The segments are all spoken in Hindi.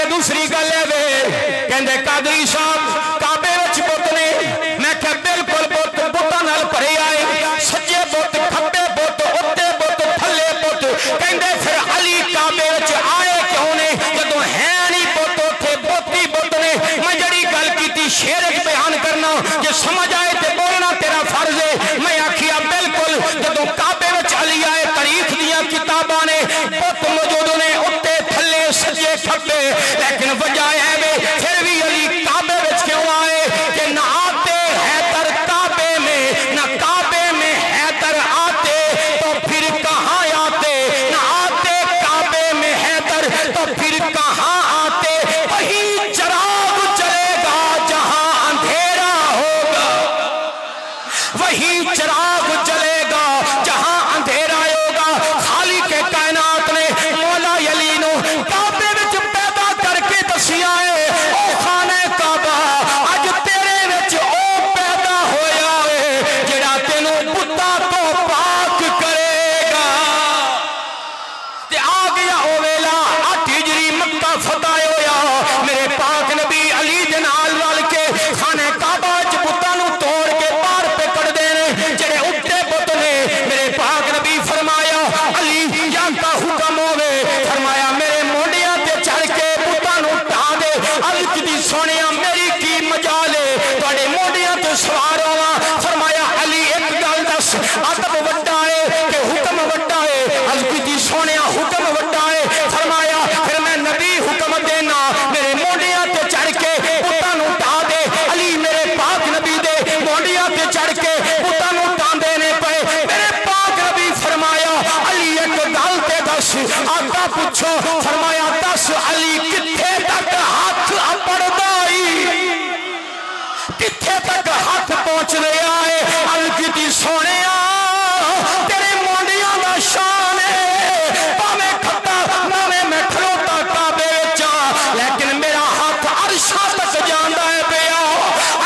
ते दूसरी गल है वे कहंदे कादरी साहब काबे विच बुत ने। मैं क्या बिल्कुल बुत बुतां नाल भरे आए, सज्जे बुत खब्बे बुत उत्ते बुत थल्ले बुत। कहंदे फिर अली काबे विच आए क्यों ने जदों है नहीं बुत उत्थे बुत ही बुत ने। मैं जड़ी गल कीती शेर च बयान करना जे समझ आए ते बोलना तेरा फर्ज है। मैं आखिया बिल्कुल जदों काबे विच अली आए तारीख दियां किताबां ने बुत मौजूद ने उत्ते थल्ले सज्जे खब्बे, लेकिन वजह है वे फिर भी अली काबे विच क्यों आए कि ना आते हैदर काबे में, ना काबे में हैदर आते तो फिर कहाँ आते, ना आते काबे में हैदर तो फिर कहाँ आते। वही चिराग जलेगा जहां अंधेरा होगा, वही चिराग जलेगा जहां अंधेरा होगा। खाली के कायनात ने मौला अली नो काबे विच पैदा करके दसिया है ओ खाने काबा अज तेरे विच ओ पैदा होया है जेड़ा तेनू बुता तो पाक करेगा। ते आ गया ओ वेला 8 हिजरी मक्का फतह होया। मेरे पाक नबी अली दे नाल रल के खाने काबा च बुतां नू तोड़ के बाहर पे कढदे ने जेड़े उत्ते बुत ने। मेरे पाक नबी फरमाया अली या का हुक्म होवे, फरमाया मेरे मोंडियां ते चढ़ के बुतां नू ढा दे। अर्ज दी सोनिया मेरी की मजाल है तुहाडे मोंडियां ते सवार होवां। फरमाया अली एक गल दस अदब वड्डा है कि हुक्म वड्डा है। अर्ज दी सोनिया हुक्म वड्डा है। फरमाया फिर मैं नबी हुक्म देना मेरे मोंडियां ते चढ़ के बुतां नू ढा दे। अली मेरे पाक नबी दे मोंडियां ते चढ़ के बुतां नू ढांदे ने पे। मेरे पाक नबी फरमाया अली एक गल ते दस। आका पूछो, फरमाया दस अली किथे तक हाथ अपड़दाई, किथे तक हाथ पहुंच रहा है। अलग दी सोनिया तेरे मोंडियां दा शान है, भावे खट्टा भावे मैं खलोता काबे विच, लेकिन मेरा हाथ अर्शा तक जांदा है पिया।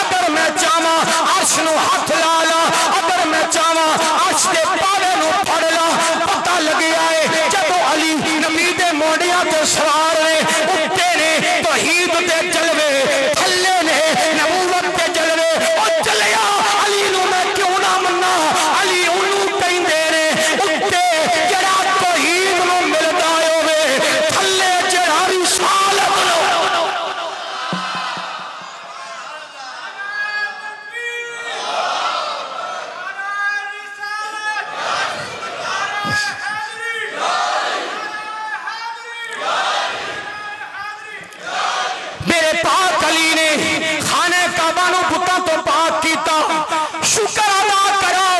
अगर मैं चाहां अर्श नू हाथ ला ला, अगर मैं चाहां अर्श दे पावे नू फड़ ला। पता लगिया है जदों अली नबी दे मोंडियां ते सवार ने, उत्ते ने तौहीद दे जलवे, थल्ले ने नबूवत दे जलवे। ओ चलिया अली नू मैं क्यों ना मन्ना, अली उन्नू कहंदे ने उत्ते जेड़ा तौहीद नू मिलदा होवे, थल्ले जेड़ा रिसालत नू। मेरे पाक अली ने खाने काबा नू बुतां तो पाक कीता। शुक्र अदा करो,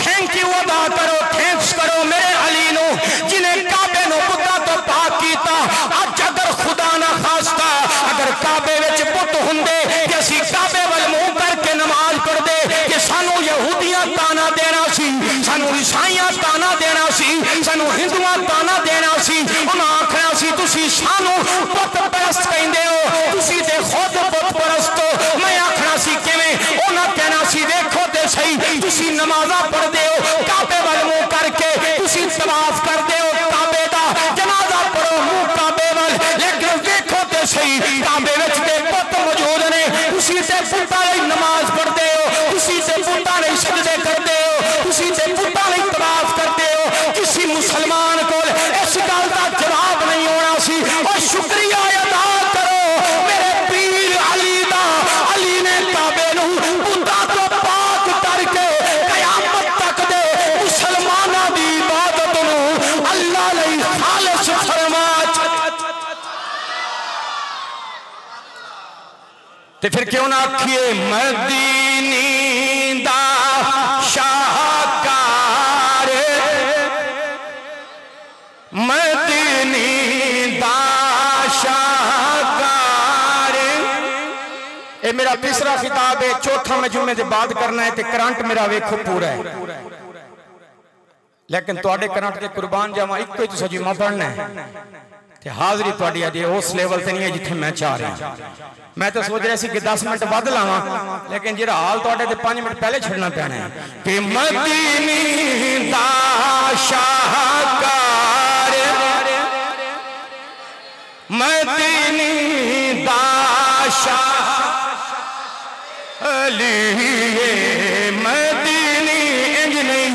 थैंक यू अदा करो, थैंक्स करो मेरे अली नू जिन्हें काबे नू बुतां तो पाक कीता। अज अगर खुदा ना खास्ता अगर काबे विच बुत हुंदे ते असीं काबे वल मुंह करके नमाज पढ़दे कि सानू यहूदियां ताना देना सी, सानू ईसाइयां ताना देना सी, सानू हिंदुआं ताना देना सी। उन्हां आखना सी तुसीं सानू बुत परस्त कहंदे हो, तुसीं ते खुद बुत परस्त हो। मैं आखना सी किवें, उन्हां कहना सी देखो ते सही तुसीं नमाज़ां पढ़दे हो काबे वल मुंह करके, तुसीं तवाफ करदे हो काबे दा, जनाजा पढ़ो मुंह काबे वल, लेकिन देखो ते सही काबे विच ते बुत मौजूद ने। तुसीं ते बुतां लई नमाज पढ़दे हो, तुसीं ते बुतां लई सजदे करदे हो, तुसीं ते बुतां लई तवाफ करदे हो। किसी मुसलमान कोल इस गल दा जवाब नहीं होना सी। और शुक्रिया अदा करो मेरे पीर अली दा, अली ने काबे नू बुतां तो पाक करके कयामत तक दे मुसलमानां दी इबादत नू अल्लाह लई खालिस फरमा। ते फिर क्यों ना आखिए मदीनी दा शाहकार, मदीनी दा शाहकार। ये मेरा तीसरा खिताब है, चौथा मैं जुम्मे के बाद करना है। करंट मेरा वेखो पूरा है, लेकिन तुहाडे करंट के कुर्बान जावां इक्को ही तुसां जुम्मा पढ़ना है। हाजरी थोड़ी अजे उस लेवल से नहीं है जिथे मैं चाह रहा। मैं तो सोच रहा कि 10 मिनट वध लावा, लेकिन जो हाल थोड़े 5 मिनट पहले छड़ना पैना है कि मदीनी दा शाहकार, मदीनी दाशा अली मदीनी इंज नहीं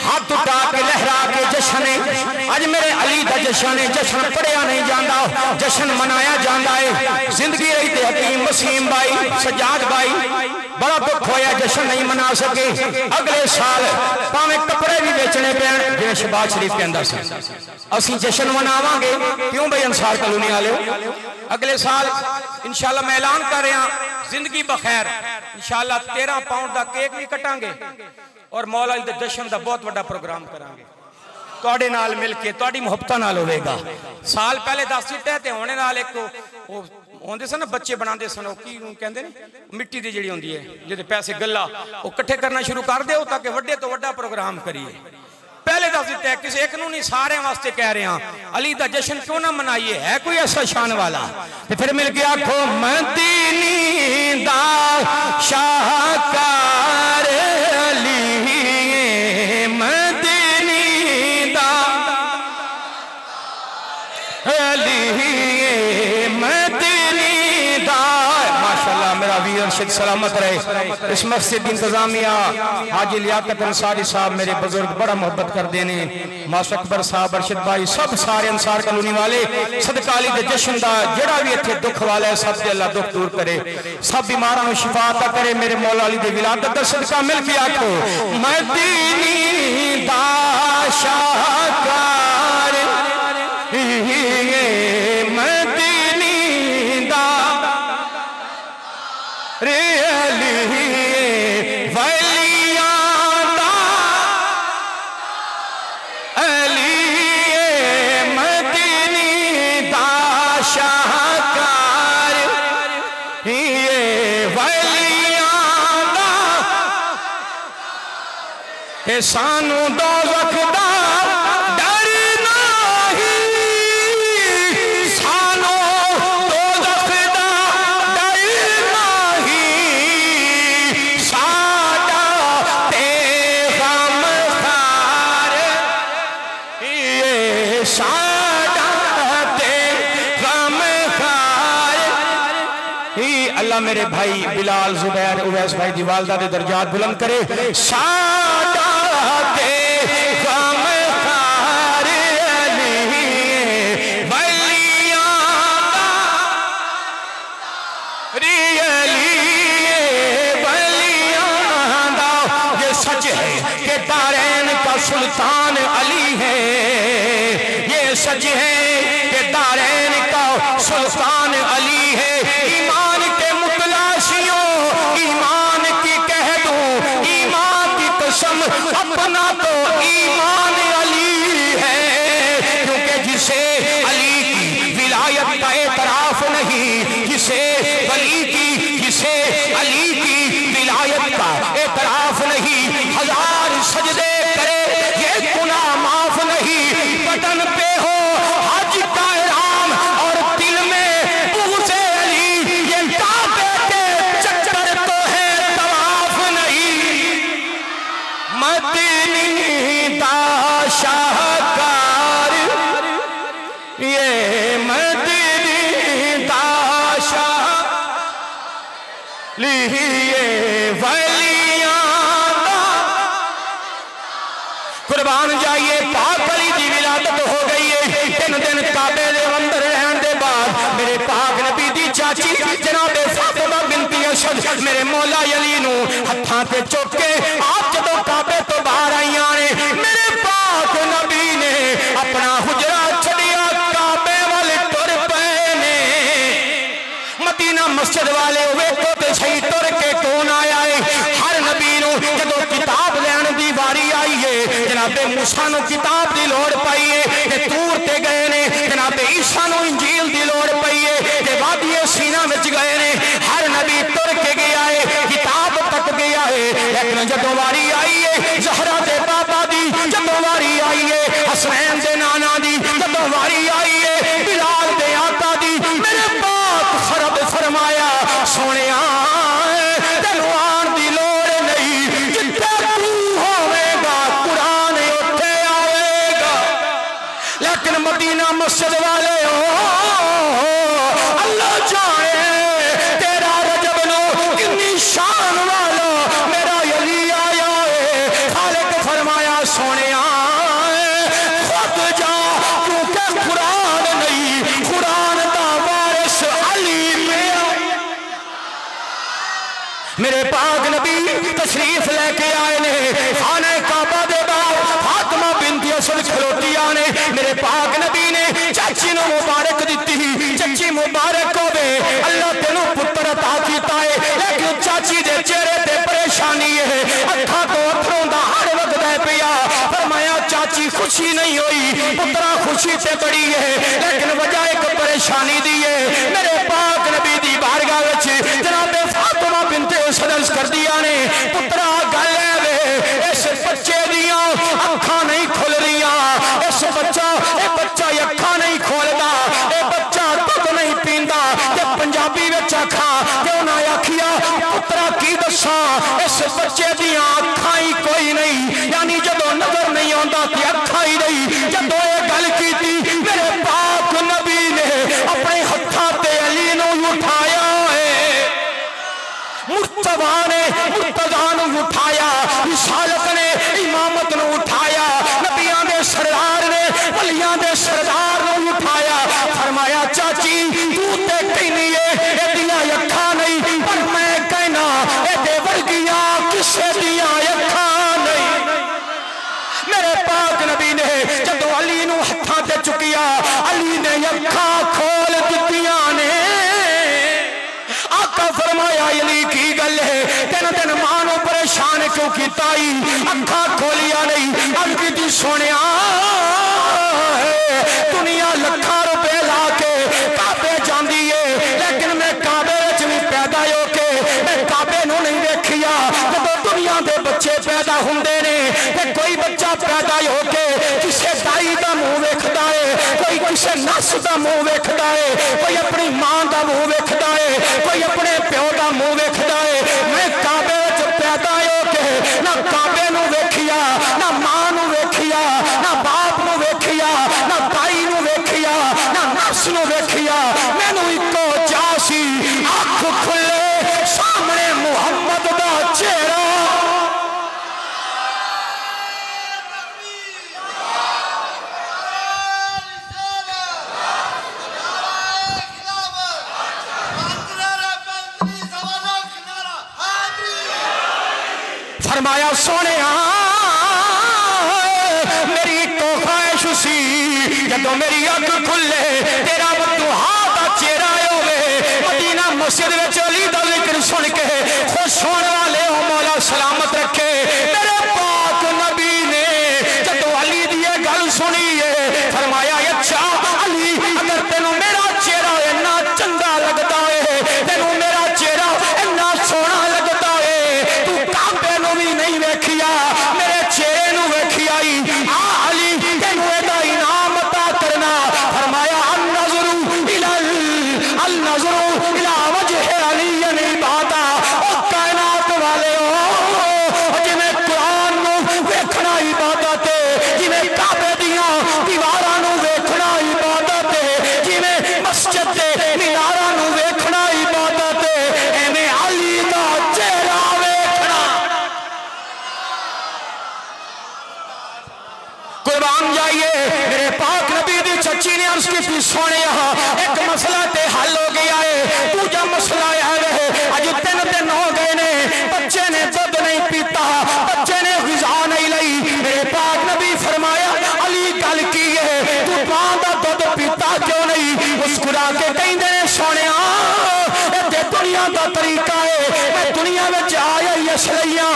हाथ उठा के लहरा के जश्न अज मेरे अली का जश्न है। जश्न पढ़िया नहीं जाता, जश्न मनाया जाता है। जिंदगी रही थे हकीम वसीम भाई सजाद भाई बड़ा दुख होया जश्न नहीं मना सके। अगले साल भावे कपड़े भी बेचने पैन जिवें शहबाज शरीफ कहंदा सी असीं जश्न मनावांगे। क्यों भाई अंसार कॉलोनी वाले अगले साल इंशाअल्लाह मैं ऐलान कर रहा जिंदगी बखैर इंशाअल्लाह 13 पाउंड का केक भी कटांगे और मौला अली दे जश्न का बहुत बड़ा प्रोग्राम करांगे तुहाडे नाल मिल के तुहाडी मुहब्बतां नाल होवेगा। साल पहले 10 सीटें ते होने नाल एक आउंदे सन बच्चे बनाते सन की कहंदे ने मिट्टी दी जिहड़ी हुंदी है जिहदे पैसे गल्ला वो इकट्ठे करना शुरू कर दिओ ताकि वड्डे तो वड्डा प्रोग्राम करिए। पहले दस दिता है किसी एक नहीं सारे वास्ते कह रहे हैं अली दा जश्न क्यों ना मनाइए है कोई ऐसा शान वाला। तो फिर मिल के आखो मदीनी दा शाहकार अली मदीनी दा अली मदीनी दा माशाअल्लाह मेरा वीर अर्शद सलामत रहे। इस मस्जिद इंतजामिया हाजी लियाकत अंसारी साहब मेरे बुजुर्ग बड़ा मोहब्बत कर देने मास्टर अकबर साहब अर्शद भाई सब सारे अंसार कॉलोनी वाले सदका अली दे जश्न दा जेड़ा भी इत्थे दुख वाला है सब दे अल्लाह दुख दूर करे सब बीमारां नूं शिफा अता करे। मेरे मौला अली दे विलादत दा सदका मिल के आखो मदीनी दा शाहकार मदीनी दा रे अली वलियां दा अली मदीनी दा शाहकार वलियां दा ते सानू दोज़ख दा डर नहीं सानू दोज़ख दा डर नहीं साडा ते गम खार ये साडा ते गम खार अल्लाह मेरे भाई बिलाल जुबैर उवैस भाई दी वालदा दे दर्जात बुलंद करे। साडा ते गम खार अली वलियां दा रे अली वलियां दा ये सच है कि दारैन का सुल्तान अली है। ये सच है कि दारैन का सुल्तान अली है। ईमान के मुतलाशियों ईमान की कह दूं ईमान की कसम अपना तो ईमान अली है। क्योंकि जिसे अली की विलायत का एतराफ नहीं जिसे अली की विलायत का एतराफ नहीं हजार सजदे करे ये गुनाह माफ नहीं। बटन पे हो हज का इहराम और दिल में बुग़्ज़ अली ये काबे के चक्कर तो है तवाफ नहीं। मदीनी दा शाहकार ये मदीनी दा शाहकार लिए वलियां दा कुर्बान जाइए पाक अली दी विलादत हो गई है। 3 दिन काबे दे अंदर रहने के बाद मेरे पाक नबी दी चाची जनाबे फातिमा बिनती असद मेरे मौला अली नूं हत्थां ते चुक के आप जदों काबे तो बाहर आईयां ने मेरे पाक नबी ने अपना हुजरा छड़िया काबे वाल टुर पे ने। मदीना मस्जिद वाले वेखो ते सही टुर के कौन आया है। हर नबी नूं जदों किताब लैण दी वारी आई है जनाबे मूसा नूं किताब दी लोड़ पई है ते तूर ते गए ने जनाबे ईसा नूं इंजील दी लोड़ पई है ते वादिए सीना विच गए ने। हर नबी टुर के गया है किताब तक गया है लेकिन जदों वारी आई है ज़हरा दे बाबा दी जदों वारी आई है हसनैन दे नाना दी जदों वारी आई है बिलाल दे आका दी मेरे पाक फरद फरमाया सोनिया तेनू आण दी लोड़ नहीं जिथे तू होवेगा कुरान उत्थे आवेगा। लेकिन मदीना मस्जिद वाले हो पाक नबी तशरीफ लेके आए ने खाने काबा दे बाहर फातिमा बिनत असद खलोतिया ने मेरे पाक नबी ने चाची नु मुबारक दी चाची मुबारक होवे अल्लाह तेनू पुत्र अता कीता है लेकिन चाची दे चेहरे ते परेशानी है अखां तो अथरों दा हर वगदा पिया फरमाया चाची खुशी नहीं हुई पुत्रा खुशी ते बड़ी है लेकिन वजह एक परेशानी दी है मेरे पाक नबी दी बारगाह विच जनाब फातिमा बिनत असद कर दिया ने पुत्रा गल है वे इस बच्चे दियां अखां नहीं खुल रही इस बच्चा अखां नहीं खोलदा ये बच्चा दुध नहीं पींदा ते पंजाबी विच आखा ते उन्हें आखिया पुत्रा की दसा इस बच्चे दियां अखां ही कोई नहीं यानी जदों नजर नहीं आंदा ते अखां ही नहीं जदों ये गल कीती मेरे पाक नबी ने अपने हत्थां ते अली नूं उठाया मुर्तजा ने मुर्तजा नूं उठाया रिसालत ने इमामत नूं उठाया नबियां दे सरदार ने वलियां दे सरदार नूं उठाया फरमाया चाची तू ते कहनी है एदियां अखां नहीं पर मैं कहना एदे वर्गियां किसे दियां अखां नहीं मेरे पाक नबी ने जदों अली नूं हत्थां ते चुकिया अली ने अखां खोल दित्तियां ने आका फरमाया अली की गल है तीन दिन मां नूं परेशान क्यों कीता अखां खोलिया नहीं अग की सोनिया दुनिया लखा रुपए ला के काबे जाती है लेकिन मैं काबे भी पैदा होके मैं काबे नूं नहीं देखिया जब दुनिया के बच्चे पैदा होंगे ने कोई बच्चा पैदा होके किसी दाई का मुंह वेखदा है कोई किसी नस का मुंह वेखदा है कोई अपनी मां का मुंह वेखदा है कोई अपने प्यो का मुंह वेखदा है मैं काबे पैदा होके ना काबे नूं वेखिया ना मां नूं वेखिया ना बाप नूं वेखिया ना ताई नूं वेखिया ना नस नूं वेखिया मैनू इको चाह सी अख खुले सामने मुहम्मद दा चेहरा फरमाया सोने मेरी तो ख्वाहिश सी जदों मेरी अख खुले तेरा बदुहा दा चेहरा होवे मदीना मस्जिद विच अली दा जिक्र सुन के खुश होने वाले हो मौला सलामत रखे मेरे पाक नबी ने जदों अली दी गल सुनी है फरमाया अच्छा अली अगर तेनों मेरा चेहरा इन्ना चंगा लगता है तेनों मेरा चेहरा इन्ना सोहना लगता है तू काबे नूं भी नहीं वेखिया मेरे चेहरे नूं वेखिया आ अली तेनों एदा इनाम अता करना फरमाया अल-नज़रु इला वजह अली इबादा ओ कायनात वाले हो जिवें कुरान नूं वेखना इबादत है जिवें काबे दियां दीवारां नूं वेखना इबादत है जिवें मस्जिद दे मीनारां नूं वेखना इबादत है एवें अली दा चेहरा वेखना कुर्बान जाइए मेरे पाक नबी दी चची ने अर्ज की सोने एक मसला ते हल हो गया है दूजा मसला है अज 3 दिन हो गए ने बच्चे ने दुध नहीं पीता बच्चे ने ग़िज़ा नहीं ली मेरे पाक नबी फरमाया अली गल की है तू मां दा दुध पीता क्यों नहीं मुस्कुरा के कहंदे ने सोनिया ये दुनिया का तरीका है मैं दुनिया में आया ही इसलिए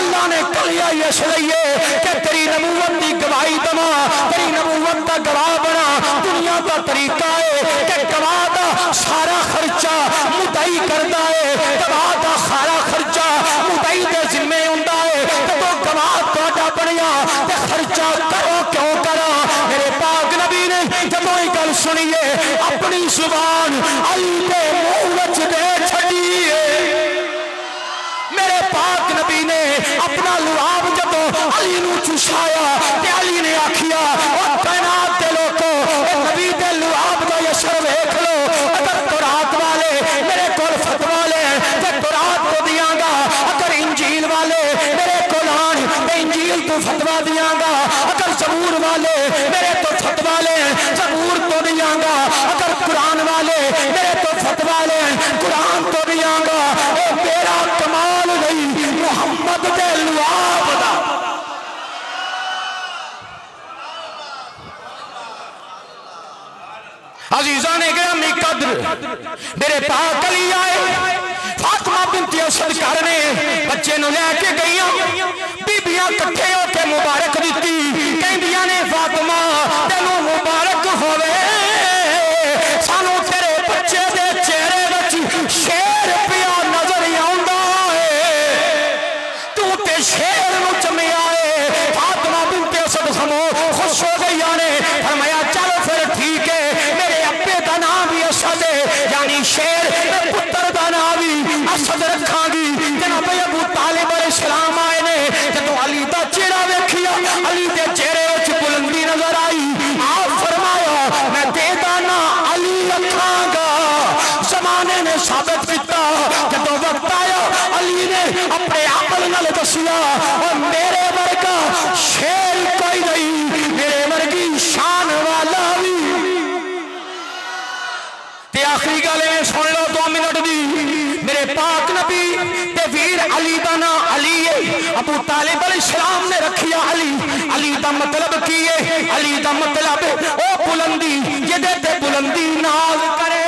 अल्लाह ने कलिया ही इसलिए कि तेरी नबूवत की गवाही दवा तेरी नबूवत का गवाह बना दुनिया का तरीका है कि गवाह का सारा खर्चा मुदई करता है गवाह का सारा खर्चा मुदई के जिम्मे हुंदा है जब गवाह तुहाडा बनिया ते खर्चा करो क्यों करा मेरे पाक नबी ने जब ये गल सुनिए अपनी जुबान अली के मुंह विच दे छड़ी मेरे पाक नबी ने अपना लुआब जब अली नूं चुसाया ते अली ने आखिया और कायनात दे लोको नबी दे लुआब दा असर वेख लो अगर कुरान वाले मेरे कोल फतवा ले ते कुरान तो दियांगा अगर इंजील वाले मेरे कोल आन ते इंजील तो फतवा दियांगा अगर ज़बूर वाले मेरे तो फतवा ले ज़बूर तो दियांगा अगर कुरान वाले मेरे तो फतवा ले कुरान तो दियांगा मेरा कमाल नहीं दे लुआब दा। अजीजा ने गिरामी कद्र मेरे पाक अली आए, फातिमा बिनती असद करने बच्चे नु लेके गई, बीबियां कट्ठे होके मुबारक दी, कहंदियां ने फातिमा तेनू मुबारक होवे, सानू तेरे बच्चे दे चेहरे विच शेर पिया नजर आउंदा है, तू ते शेर नु चमिया है। फातिमा बिनती असद समो खुश हो गई ने, फरमाया चल फिर ठीक है, मेरे अब्बे दा नाम भी असद है, यानी शेर, पुत्र दा नाम भी असद रखांगी। जनाब अबू तालिब अलैहिस्सलाम आए ने, जदों अली दा चेहरा वेखिया, अली दे चेहरे विच बुलंदी नजर आई, आप फरमाया मैं तेरा ना अली रखांगा। जमाने ने साबित किया, जदों वक्त आया अली ने अपने अकल नाल दसिया, और मेरे वर्गा शेर कोई नहीं, मेरे वर्गी शान वाला भी। ते आखिरी गल में सुन लो 2 मिनट दी, मेरे पाक नबी ते वीर अली दा नाम अली है, अबू तालिब अलैहिस्सलाम ने रखिया अली। अली दा मतलब की है? अली दा मतलब ओ बुलंदी जिहदे ते बुलंदी नाज करे,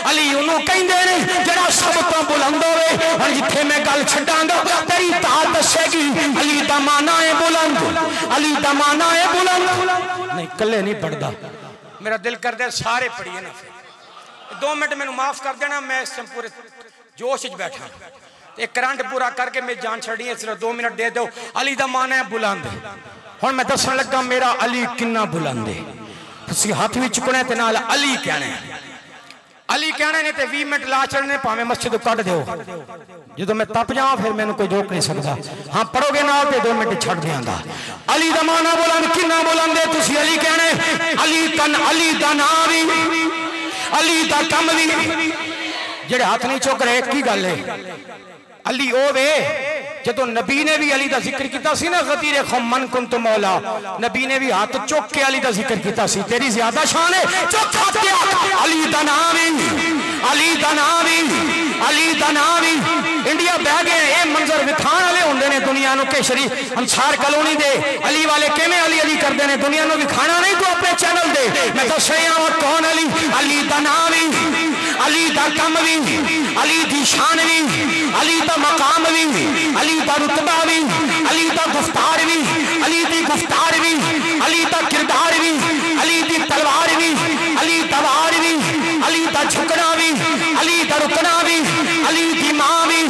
अली उन्हों कहंदे ने जिहड़ा सब तो बुलंद होवे। हुण जिथे मैं गल छड्डांगा तेरी ताल दसेगी, अली दा माना है बुलंद, अली दा माना है बुलंद। नहीं कल्ले नहीं पढ़दा, मेरा दिल करदा सारे पढ़िए ना। 2 मिनट मैनू माफ कर देना, मैं इस टाइम पूरे जोश च बैठा, एक करंट पूरा करके मैं जान छड़ी है, सिर्फ 2 मिनट दे दो। अली दा मान है बुलंद। हुण मैं दसन लगा मेरा अली किन्ना बुलंद है, तुसीं हाथ भी चुकना ते नाल अली कहना है, अली कहना ने ते 20 मिनट ला चढ़ने, भावें मस्जिद कट दो, जो मैं तप जावां फिर मैनू कोई रोक नहीं सकता। हाँ पढ़ोगे नाल ते 2 मिनट छड़ देंगा। अली दा माना बुलंद किन्ना बुलंद है, तुसीं अली कहना, अली तन अली दा नाम भी, अली दा कम भी। जेड़े हाथ नहीं चुक रहे की गल है, अली ओ वे जदों नबी ने भी अली दा जिक्र किया सी ना, गदीरे खम मन कुंत मौला, नबी ने भी हाथ चुक के अली दा जिक्र किया सी, तेरी ज्यादा शान है चुक हाथ के, अली दा नाम ही, अली दा नाम ही, अली दा नाम ही। इंडिया बह गए ये मंजर विखाण वाले होंदे ने दुनिया नु, केशरी अंसार कॉलोनी दे अली वाले किवें अली अली करदे ने, दुनिया नु विखाना नहीं तू अपने चैनल दे। मैं दस रहा हूं कौन अली, अली दा नाम ही, अली दा कम भी, अली दी शान भी, अली दा मकाम भी, अली दा रुतबा भी, अली दा गुफ्तार भी, अली दी गुफ्तार भी, अली दा किरदार भी, अली दी तलवार भी, अली दा वार भी, अली दा झुकना भी, अली दा रुकना भी, अली दी मां भी,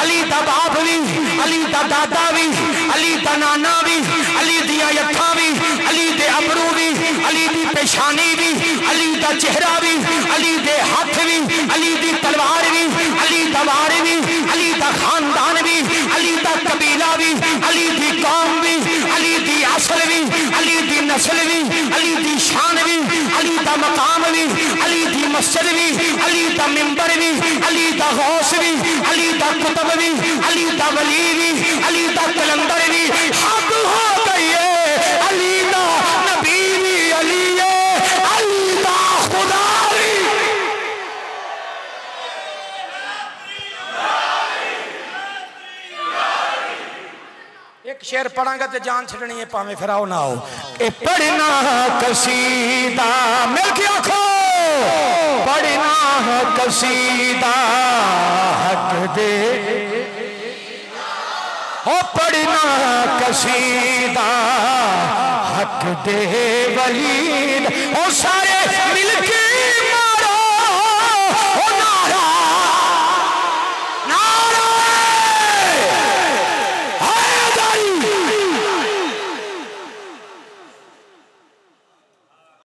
अली दा बाप भी, अली दा दादा भी, अली दा नाना भी, अली दिया अखां भी, अली दे अबरू भी, अली दी पेशानी भी, अली दा चेहरा भी, अली दे हाथ भी, अली दी तलवार भी, अली दा वार भी, अली दा खानदान भी, अली दा कबीला भी, अली दी कौम भी, अली दी असल भी, अली दी नस्ल भी, अली दी शान भी, अली दा मकाम भी, अली दी मस्जिद भी, अली दा मिंबर भी, अली दा गौस भी, अली दा कुतुब भी, अली दा वली भी, अली दा कलंदर भी। हद हो गई है, अली दा नबी भी अली है, अली दा खुदा भी। एक शेर पढ़ांगा तो जान छड़नी है, भावें फिर आओ ना आओ। ए पढ़ना कसीदा मिल के आखो, पढ़ना कसीदा हक दे, ओ पढ़ना कसीदा हक दे वलीद, ओ सारे मिल के